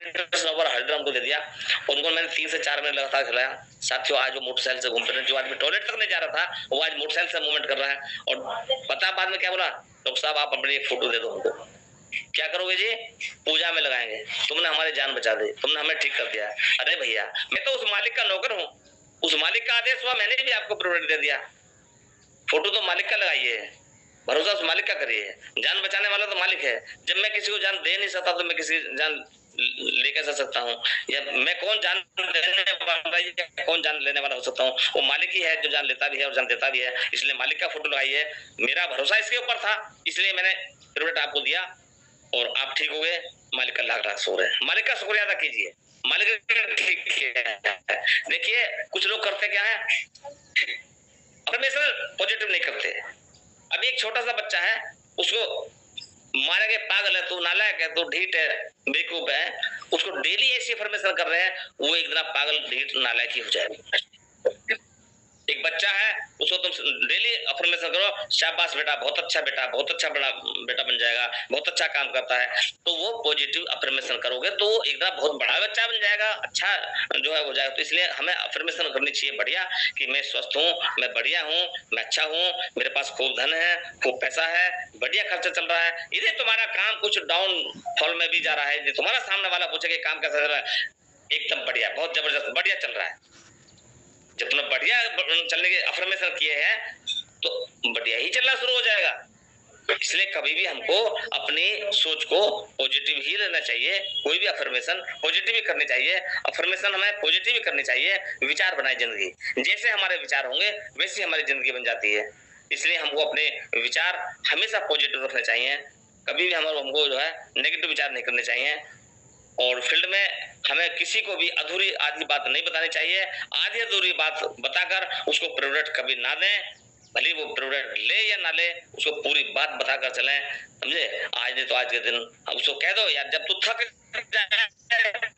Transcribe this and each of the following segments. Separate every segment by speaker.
Speaker 1: हरिद्राम को दे दिया। उनको मैंने 3 से 4 मिनट लगातार खिलाया। साथियों आज वो मोटरसाइकिल से घूमते रहे, जो आदमी टॉयलेट तक नहीं जा रहा था वो आज मोटरसाइकिल से मूवमेंट कर रहा है। और पता बाद में क्या बोला, डॉक्टर साहब आप अपनी एक फोटो दे दो हमको। क्या करोगे जी? पूजा में लगाएंगे। तुमने हमारी जान बचा दी, तुमने हमें ठीक कर दिया। अरे भैया मैं तो उस मालिक का नौकर हूँ, उस मालिक का आदेश हुआ, मैंने भी आपको प्रोडक्ट दे दिया। फोटो तो मालिक का लगाइए, भरोसा उस मालिक का करिए। जान बचाने वाला तो मालिक है। जब मैं किसी को जान दे नहीं सकता तो मैं किसी जान लेकर जा सकता हूँ? या मैं कौन जान देने वाला या कौन जान लेने वाला हो सकता हूँ? वो मालिक ही है जो जान लेता भी है और जान देता भी है। इसलिए मालिक का फोटो लगाइए। मेरा भरोसा इसके ऊपर था, इसलिए मैंने प्रोडक्ट आपको दिया और आप ठीक हो गए। मालिक का लाख लाख शुक्र है। मालिक का शुक्रिया अदा कीजिए। मालिक ठीक है। देखिए कुछ लोग करते क्या है, हमेशा पॉजिटिव नहीं करते। अभी एक छोटा सा बच्चा है, उसको मारेंगे, पागल है तू, नालायक है तू, ढीठ है, बेवकूफ है, उसको डेली ऐसी इन्फॉर्मेशन कर रहे हैं, वो एक दिन पागल ढीठ नालायक ही हो जाएगा। एक बच्चा है, उसको तुम डेली अफर्मेशन करो, शाबाश बेटा, बहुत अच्छा बेटा, बहुत अच्छा बड़ा बेटा बन जाएगा, बहुत अच्छा काम करता है, तो वो पॉजिटिव अफर्मेशन करोगे तो वो एकदम बहुत बड़ा बच्चा बन जाएगा, अच्छा जो है हो जाएगा। तो इसलिए हमें अफर्मेशन करनी चाहिए बढ़िया, कि मैं स्वस्थ हूँ, मैं बढ़िया हूँ, मैं अच्छा हूँ, मेरे पास खूब धन है, खूब पैसा है, बढ़िया खर्चा चल रहा है। यदि तुम्हारा काम कुछ डाउन फॉल में भी जा रहा है, यदि तुम्हारा सामने वाला पूछे कि काम कैसा चल रहा है, एकदम बढ़िया, बहुत जबरदस्त, बढ़िया चल रहा है। जब तुमने बढ़िया चलने के अफर्मेशन किए हैं तो बढ़िया ही चलना शुरू हो जाएगा। इसलिए कभी भी हमको अपनी सोच को पॉजिटिव ही लेना चाहिए। कोई भी अफर्मेशन पॉजिटिव ही करनी चाहिए। अफर्मेशन हमें पॉजिटिव ही करनी चाहिए। विचार बनाए जिंदगी, जैसे हमारे विचार होंगे वैसी हमारी जिंदगी बन जाती है। इसलिए हमको अपने विचार हमेशा पॉजिटिव रखने चाहिए। कभी भी हमको जो है नेगेटिव विचार नहीं करने चाहिए। और फील्ड में हमें किसी को भी अधूरी आधी बात नहीं बतानी चाहिए। आधी अधूरी बात बताकर उसको प्रोडक्ट कभी ना दें, भले वो प्रोडक्ट ले या ना ले, उसको पूरी बात बताकर चलें, समझे। आज नहीं तो आज के दिन अब उसको कह दो यार, जब तू थक जाए,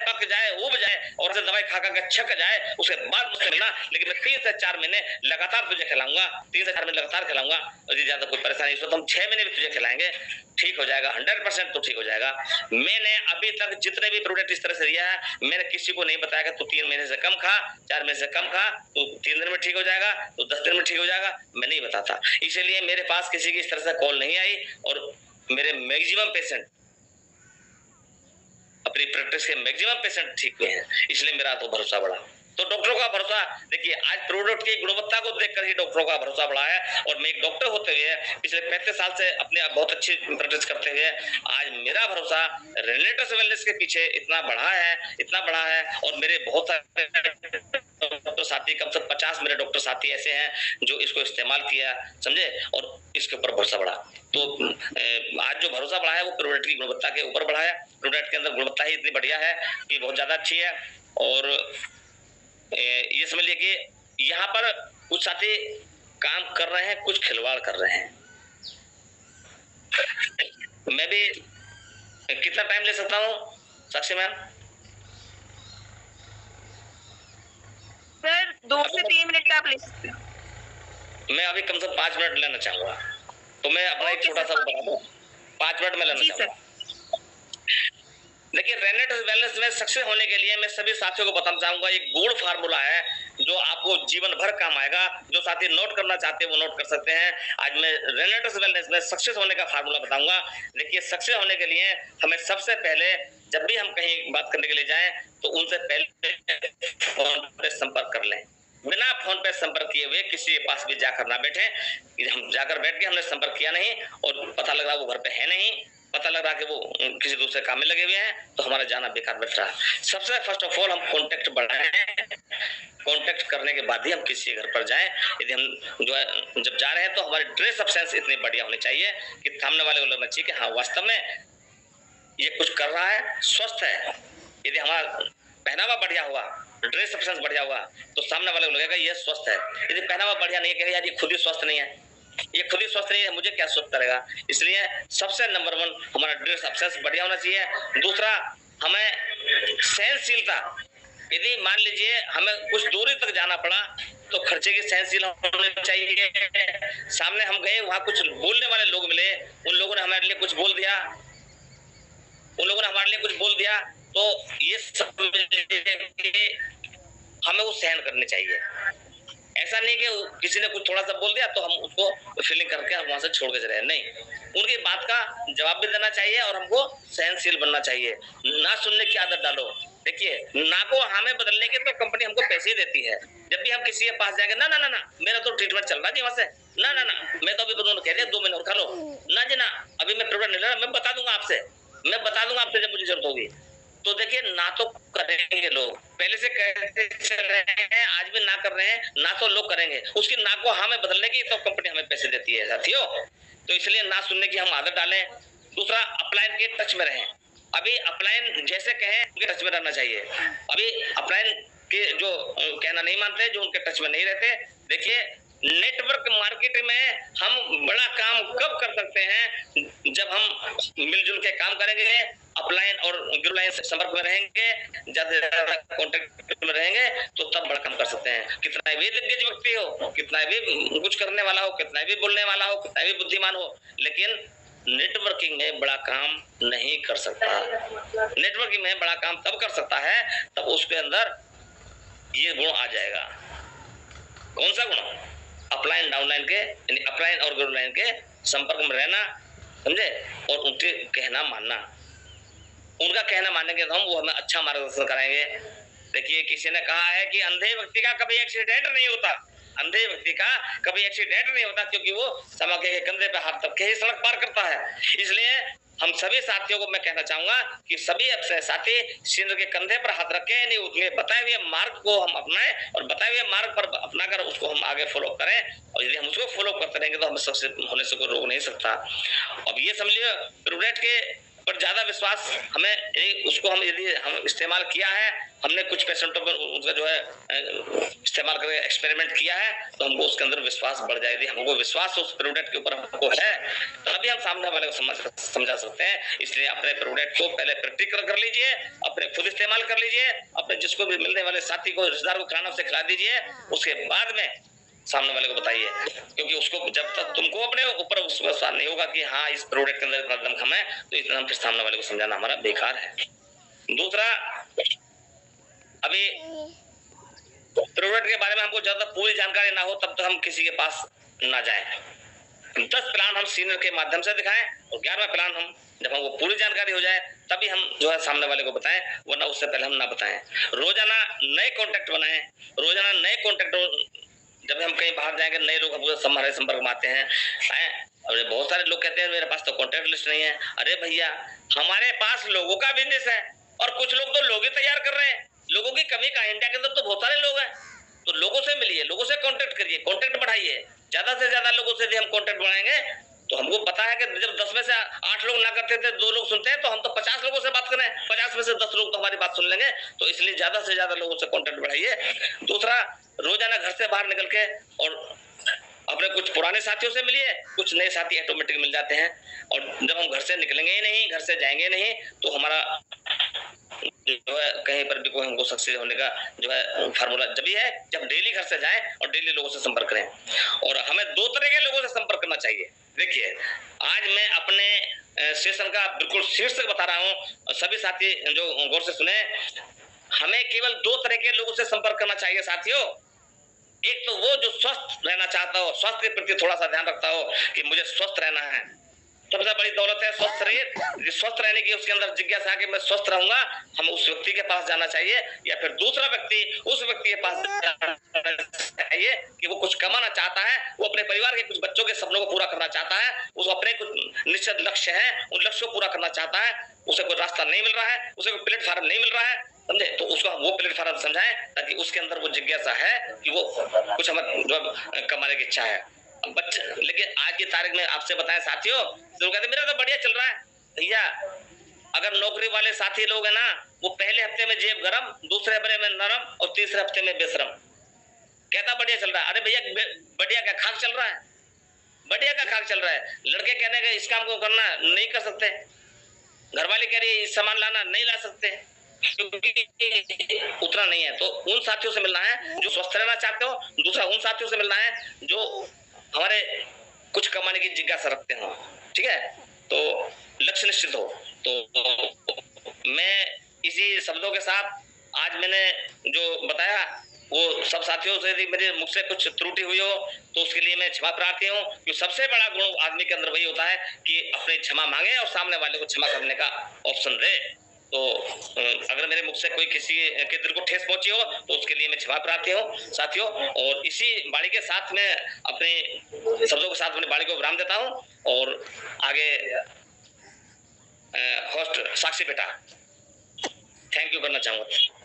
Speaker 1: पक जाए, उब जाए और से दवाई खा कर छक जाए, उसके बाद मुझसे मिलना। लेकिन मैं 3 से 4 महीने लगातार तुझे खिलाऊंगा, 3 से 4 महीने लगातार खिलाऊंगा। यदि ज्यादा कोई परेशानी हो तो हम 6 महीने भी तुझे खिलाएंगे, ठीक हो जाएगा, 100% तो ठीक हो जाएगा। मैंने अभी तक जितने भी प्रोडक्ट इस तरह से दिया है, मैंने किसी को नहीं बताया कि तू 3 महीने से कम खा, 4 महीने से कम खा, तो 3 दिन में ठीक हो जाएगा, तो 10 दिन में ठीक हो जाएगा, मैं नहीं बताता। इसलिए मेरे पास किसी की इस तरह से कॉल नहीं आई और मेरे मैक्सिमम पेशेंट, अपनी प्रैक्टिस के मैक्सिमम पेशेंट ठीक हुए हैं। इसलिए मेरा तो भरोसा बढ़ा। तो डॉक्टरों का भरोसा, देखिए आज प्रोडक्ट की गुणवत्ता को देखकर ही डॉक्टरों का भरोसा बढ़ा है। और मैं एक डॉक्टर होते हुए पिछले 35 साल से अपने बहुत अच्छी प्रैक्टिस करते हुए आज मेरा भरोसा रेनेटस वेलनेस के पीछे इतना बढ़ा है, इतना बढ़ा है। और मेरे बहुत सारे डॉक्टर साथी, कम से 50 मेरे डॉक्टर साथी ऐसे हैं जो इसको इस्तेमाल किया, समझे, और इसके ऊपर भरोसा बढ़ा। तो आज जो भरोसा बढ़ा है वो प्रोडक्ट की गुणवत्ता के ऊपर बढ़ा है। प्रोडक्ट के अंदर गुणवत्ता ही इतनी बढ़िया है कि बहुत ज्यादा अच्छी है। और ये समझ लिया कि यहाँ पर कुछ साथी काम कर रहे हैं, कुछ खिलवाड़ कर रहे हैं। मैं भी कितना टाइम ले सकता हूँ साक्षी मैम?
Speaker 2: सर 2 से 3 मिनट का आप ले सकते हैं।
Speaker 1: मैं अभी कम से कम 5 मिनट लेना चाहूंगा, तो मैं अपना एक छोटा सा बता दूं, 5 मिनट में लेना चाहूंगा। देखिए रेनेट वेलनेस में सक्सेस होने के लिए मैं सभी साथियों को बताना चाहूंगा, एक गोल्ड फार्मूला है जो आपको जीवन भर काम आएगा। जो साथी नोट करना चाहते हैं वो नोट कर सकते हैं। आज मैं रेनेट वेलनेस में सक्सेस होने का फार्मूला बताऊंगा। देखिए सक्सेस होने के लिए हमें सबसे पहले, जब भी हम कहीं बात करने के लिए जाएं तो उनसे पहले फोन पे संपर्क कर लें। बिना फोन पे संपर्क किए हुए किसी के पास भी जाकर ना बैठे। हम जाकर बैठ के हमने संपर्क किया नहीं और पता लग रहा वो घर पे है नहीं, पता लग रहा कि वो किसी दूसरे काम में लगे हुए हैं, तो हमारा जाना बेकार बैठ रहा है। सबसे फर्स्ट ऑफ ऑल हम कॉन्टेक्ट बढ़ाएं। कॉन्टेक्ट करने के बाद ही हम किसी घर पर जाएं। यदि हम जो है जब जा रहे हैं तो हमारी ड्रेस ऑफ सेंस इतनी बढ़िया होनी चाहिए कि सामने वाले को लगना चाहिए कि हाँ वास्तव में ये कुछ कर रहा है, स्वस्थ है। यदि हमारा पहनावा बढ़िया हुआ, ड्रेस ऑफ सेंस बढ़िया हुआ, तो सामने वाले को लगेगा ये स्वस्थ है। यदि पहनावा बढ़िया नहीं है, यार ये खुद ही स्वस्थ नहीं है, ये खुद ही स्वस्थ नहीं है, मुझे क्या स्वस्थ करेगा। इसलिए सबसे नंबर 1 हमारा ड्रेस ऑफ सेंस बढ़िया होना चाहिए। दूसरा, हमें सहनशीलता, यदि मान लीजिए हमें कुछ दूरी तक जाना पड़ा तो खर्चे की सहनशील होनी चाहिए। सामने हम गए, वहां कुछ बोलने वाले लोग मिले, उन लोगों ने हमारे लिए कुछ बोल दिया, तो ये सब हमें वो सहन करने चाहिए। ऐसा नहीं कि किसी ने कुछ थोड़ा सा बोल दिया तो हम उसको फीलिंग करके हम वहां से छोड़ के चले, नहीं, उनकी बात का जवाब भी देना चाहिए और हमको सहनशील बनना चाहिए। ना सुनने की आदत डालो। देखिए, ना को हमें बदलने के तो कंपनी हमको पैसे ही देती है। जब भी हम किसी के पास जाएंगे, ना ना ना ना मेरा तो ट्रीटमेंट चल रहा है जी वहां से, ना ना ना मैं तो अभी उन्होंने कह दिया 2 महीने और खा लो, ना जी ना अभी मैं प्रोडक्ट नहीं ले रहा, मैं बता दूंगा आपसे जब मुझे जरूरत होगी। तो देखिए, ना तो करेंगे लोग, पहले से कहते चल रहे हैं, आज भी ना कर रहे हैं, ना तो लोग करेंगे, उसकी ना को हमें बदलने की तो कंपनी हमें पैसे देती है साथियों। तो इसलिए ना सुनने की हम आदत डालें। दूसरा, अपलाइन के टच में रहें। अभी अपलाइन जैसे कहें उनके टच में रहना चाहिए। अभी अपलाइन के जो कहना नहीं मानते, जो उनके टच में नहीं रहते, देखिए, नेटवर्क मार्केट में हम बड़ा काम कब कर सकते हैं, जब हम मिलजुल के काम करेंगे, अपलाइन और ग्रुलाइन संपर्क में रहेंगे, ज्यादा से ज्यादा कॉन्टेक्ट में रहेंगे, तो तब बड़ा काम कर सकते हैं। कितना भी दिग्गज व्यक्ति हो, कितना भी कुछ करने वाला हो, कितना भी बोलने वाला हो, कितना भी बुद्धिमान हो, लेकिन नेटवर्किंग में बड़ा काम नहीं कर सकता। नेटवर्किंग में बड़ा काम तब कर सकता है तब उसके अंदर ये गुण आ जाएगा। कौन सा गुण? अपलाइन डाउनलाइन के, यानी अपलाइन और ग्रुलाइन के संपर्क में रहना, समझे, और उनके कहना मानना। उनका कहना मानेंगे तो हम वो हमें अच्छा मार्गदर्शन कराएंगे। देखिए, किसी ने कहा है कि अंधे व्यक्ति का कभी एक्सीडेंट नहीं होता, अंधे व्यक्ति का कभी एक्सीडेंट नहीं होता, क्योंकि वो समाके के कंधे पे हाथ रख के ही सड़क पार करता है। इसलिए हम सभी साथियों को मैं कहना चाहूंगा कि सभी साथी सिंह के कंधे पर हाथ रखें, नहीं उनके बताए हुए मार्ग को हम अपनाएं और बताए हुए मार्ग पर अपनाकर उसको हम आगे फॉलो करें। और यदि हम उसको फॉलो करते रहेंगे तो हमें सक्सेस होने से कोई रोक नहीं सकता। अब ये समझिए, प्रूडेंट के पर ज्यादा विश्वास हमें, उसको हम यदि हम इस्तेमाल किया है, हमने कुछ पेशेंटों पर उसका जो है इस्तेमाल करके एक्सपेरिमेंट किया है, तो हमको उसके अंदर विश्वास बढ़ जाए। यदि हमको विश्वास उस प्रोडक्ट के ऊपर हमको है, तभी हम सामने वाले को समझा सकते हैं। इसलिए अपने प्रोडक्ट को पहले प्रैक्टिकल कर लीजिए, अपने खुद इस्तेमाल कर लीजिए, अपने जिसको भी मिलने वाले साथी को, रिश्तेदार को खाना से खिला दीजिए, उसके बाद में सामने वाले को बताइए। क्योंकि उसको जब तक तुमको अपने ऊपर विश्वास नहीं होगा कि हाँ इस प्रोडक्ट के अंदर इतना दमखम है, तो इतना फिर सामने वाले को समझाना हमारा बेकार है। दूसरा, अभी प्रोडक्ट के बारे में हमको ज्यादा पूरी जानकारी ना हो तब तक हम किसी के पास ना जाएं। 10 प्लान हम सीनियर के माध्यम से दिखाएं और 11वां प्लान हम जब हमको पूरी जानकारी हो जाए तभी हम जो है सामने वाले को बताएं, वरना उससे पहले हम ना बताएं। रोजाना नए कॉन्टेक्ट बनाएं, रोजाना नए कॉन्टेक्ट, जब हम कहीं बाहर जाएंगे नए लोग हमारे संपर्क में आते हैं। अरे बहुत सारे लोग कहते हैं मेरे पास तो कॉन्टेक्ट लिस्ट नहीं है। अरे भैया, हमारे पास लोगों का बिजनेस है और कुछ लोग तो लोग ही तैयार कर रहे हैं। लोगों की कमी का, इंडिया के अंदर तो बहुत सारे लोग हैं, तो लोगों से मिलिए, लोगों से कॉन्टेक्ट करिए, कॉन्टेक्ट बढ़ाइए। ज्यादा से ज्यादा लोगों से यदि हम कॉन्टेक्ट बढ़ाएंगे तो हमको पता है कि जब 10 में से 8 लोग ना करते थे, 2 लोग सुनते हैं, तो हम तो 50 लोगों से बात करें, 50 में से 10 लोग तो हमारी बात सुन लेंगे। तो इसलिए ज्यादा से ज्यादा लोगों से कॉन्टेक्ट बढ़ाइए। दूसरा, रोजाना घर से बाहर निकल के और अपने कुछ पुराने साथियों से मिलिए, कुछ नए साथी ऑटोमेटिक मिल जाते हैं। और जब हम घर से निकलेंगे ही नहीं, घर से जाएंगे नहीं, तो हमारा जो है कहीं पर भी कोई हमको सक्सेस होने का जो है फार्मूला जब ही है जब डेली घर से जाएं और डेली लोगों से संपर्क करें। और हमें 2 तरह के लोगों से संपर्क करना चाहिए। देखिए, आज मैं अपने सेशन का बिल्कुल शीर्षक बता रहा हूँ, सभी साथी जो गौर से सुने। हमें केवल 2 तरह के लोगों से संपर्क करना चाहिए साथियों। एक तो वो जो स्वस्थ रहना चाहता हो, स्वास्थ्य के प्रति थोड़ा सा ध्यान रखता हो कि मुझे स्वस्थ रहना है, सबसे बड़ी दौलत है स्वस्थ शरीर। स्वस्थ रहने की उसके अंदर जिज्ञासा कि मैं स्वस्थ रहूंगा, हम उस व्यक्ति के पास जाना चाहिए। या फिर दूसरा व्यक्ति उस व्यक्ति के पास जाना चाहिए कि वो कुछ कमाना चाहता है, वो अपने परिवार के कुछ बच्चों के सपनों को पूरा करना चाहता है, उसको अपने कुछ निश्चित लक्ष्य है, उन लक्ष्यों को पूरा करना चाहता है, उसे कोई रास्ता नहीं मिल रहा है, उसे कोई प्लेटफॉर्म नहीं मिल रहा है, समझे, तो उसको वो प्लेटफॉर्म समझाएं ताकि उसके अंदर वो जिज्ञासा है कि वो कुछ हमें जो कमाने की इच्छा है। बच्चे, लेकिन आज की तारीख में आपसे बताएं साथियों, तो कहते मेरा तो बढ़िया चल रहा है। भैया, अगर नौकरी वाले साथी लोग हैं ना, वो पहले हफ्ते में जेब गरम, दूसरे हफ्ते में नरम और तीसरे हफ्ते में बेशरम। कहता बढ़िया चल रहा है। अरे भैया, बढ़िया क्या खाक चल रहा है? बढ़िया का खाक चल रहा है। लड़के कहने के इस काम को करना नहीं कर सकते, घरवाले कह रही है इस सामान लाना नहीं ला सकते, क्योंकि उतना नहीं है। तो उन साथियों से मिलना है जो स्वस्थ रहना चाहते हो, दूसरा उन साथियों से मिलना है जो हमारे कुछ कमाने की जिज्ञासा रखते हो, ठीक है, तो लक्ष्य निश्चित हो। तो मैं इसी शब्दों के साथ आज मैंने जो बताया वो सब साथियों से यदि मेरे मुझसे कुछ त्रुटि हुई हो तो उसके लिए मैं क्षमा प्रार्थी हूँ, क्योंकि सबसे बड़ा गुण आदमी के अंदर वही होता है कि अपने क्षमा मांगे और सामने वाले को क्षमा करने का ऑप्शन दे। तो अगर मेरे मुख से कोई किसी के दिल को ठेस पहुंची हो तो उसके लिए मैं क्षमा प्रार्थी हूँ साथियों। और इसी वाणी के साथ मैं अपने शब्दों के साथ अपनी वाणी को विराम देता हूँ और आगे होस्ट साक्षी बेटा थैंक यू करना चाहूंगा।